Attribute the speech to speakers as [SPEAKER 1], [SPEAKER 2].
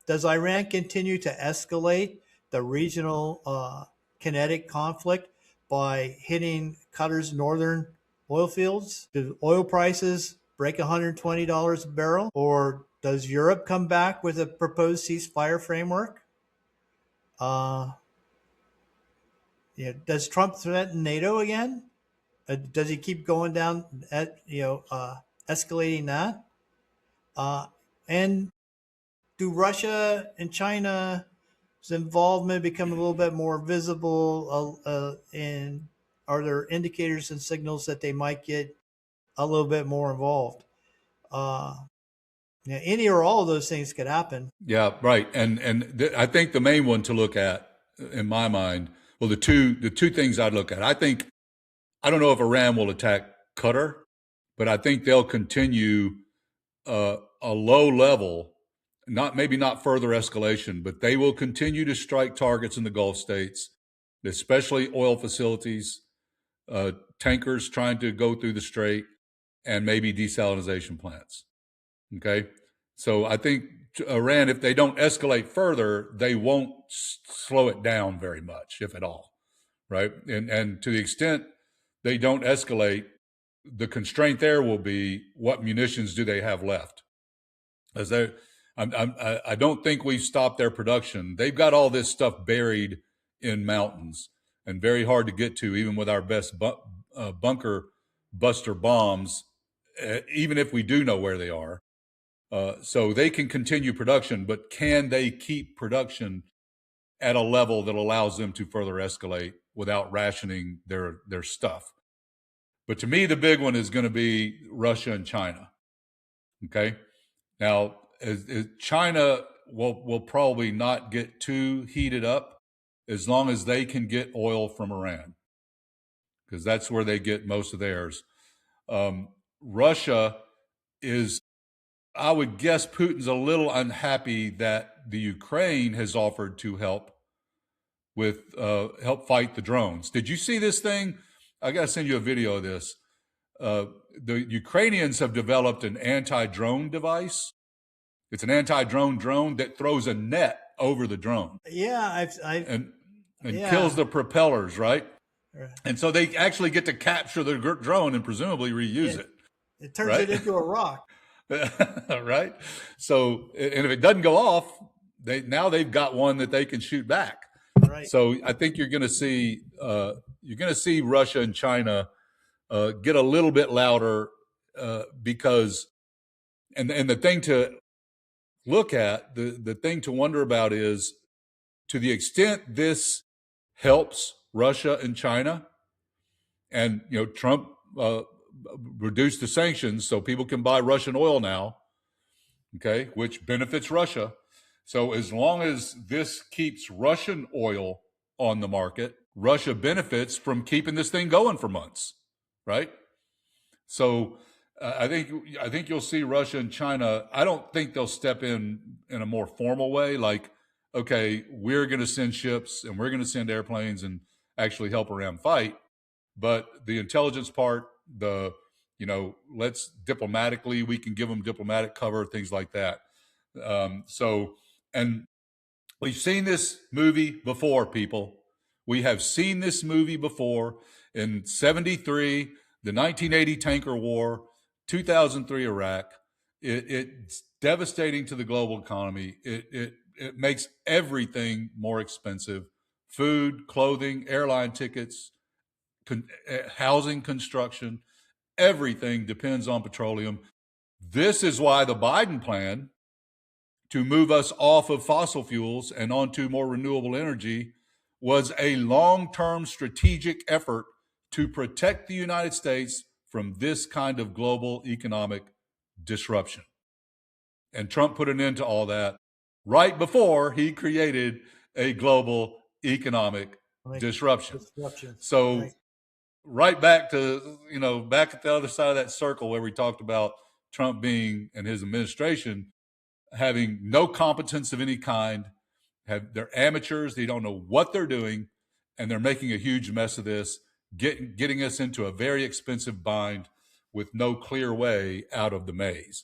[SPEAKER 1] does Iran continue to escalate the regional kinetic conflict by hitting Qatar's northern oil fields? Do oil prices break $120 a barrel? Or does Europe come back with a proposed ceasefire framework? Uh, does Trump threaten NATO again? Does he keep going down at escalating that? And do Russia and China's involvement become a little bit more visible? And are there indicators and signals that they might get a little bit more involved? Any or all of those things could happen.
[SPEAKER 2] Yeah, right. I think the main one to look at, in my mind, well, the two things I'd look at. I don't know if Iran will attack Qatar, but I think they'll continue a low level, maybe not further escalation, but they will continue to strike targets in the Gulf states, especially oil facilities, tankers trying to go through the strait, and maybe desalination plants. Okay. So I think Iran, if they don't escalate further, they won't slow it down very much, if at all. Right. And to the extent they don't escalate, the constraint there will be what munitions do they have left? As I don't think we've stopped their production. They've got all this stuff buried in mountains and very hard to get to, even with our best bunker buster bombs, even if we do know where they are. So they can continue production, but can they keep production at a level that allows them to further escalate without rationing their stuff? But to me, the big one is going to be Russia and China. Okay. Now, China will probably not get too heated up as long as they can get oil from Iran, because that's where they get most of theirs. Russia is, I would guess Putin's a little unhappy that the Ukraine has offered to help fight the drones. Did you see this thing? I got to send you a video of this. The Ukrainians have developed an anti-drone device. It's an anti-drone drone that throws a net over the drone.
[SPEAKER 1] Yeah,
[SPEAKER 2] and kills the propellers, right? And so they actually get to capture the drone and presumably reuse it.
[SPEAKER 1] It turns it into a rock.
[SPEAKER 2] Right. So, and if it doesn't go off, they've got one that they can shoot back.
[SPEAKER 1] Right.
[SPEAKER 2] So I think you're going to see Russia and China get a little bit louder because, and the thing to look at, the thing to wonder about is, to the extent this helps Russia and China, and Trump reduced the sanctions so people can buy Russian oil now, okay, which benefits Russia. So as long as this keeps Russian oil on the market, Russia benefits from keeping this thing going for months, right? So I think you'll see Russia and China. I don't think they'll step in a more formal way, like, okay, we're going to send ships and we're going to send airplanes and actually help Iran fight. But the intelligence part, let's diplomatically, we can give them diplomatic cover, things like that. And we've seen this movie before, people. We have seen this movie before in 73, the 1980 tanker war, 2003 Iraq. It's devastating to the global economy. It makes everything more expensive: food, clothing, airline tickets, housing, construction. Everything depends on petroleum. This is why the Biden plan to move us off of fossil fuels and onto more renewable energy was a long-term strategic effort to protect the United States from this kind of global economic disruption. And Trump put an end to all that right before he created a global economic disruption. So right back to, back at the other side of that circle where we talked about Trump being, and his administration, having no competence of any kind. They're amateurs. They don't know what they're doing, and they're making a huge mess of this, getting us into a very expensive bind with no clear way out of the maze.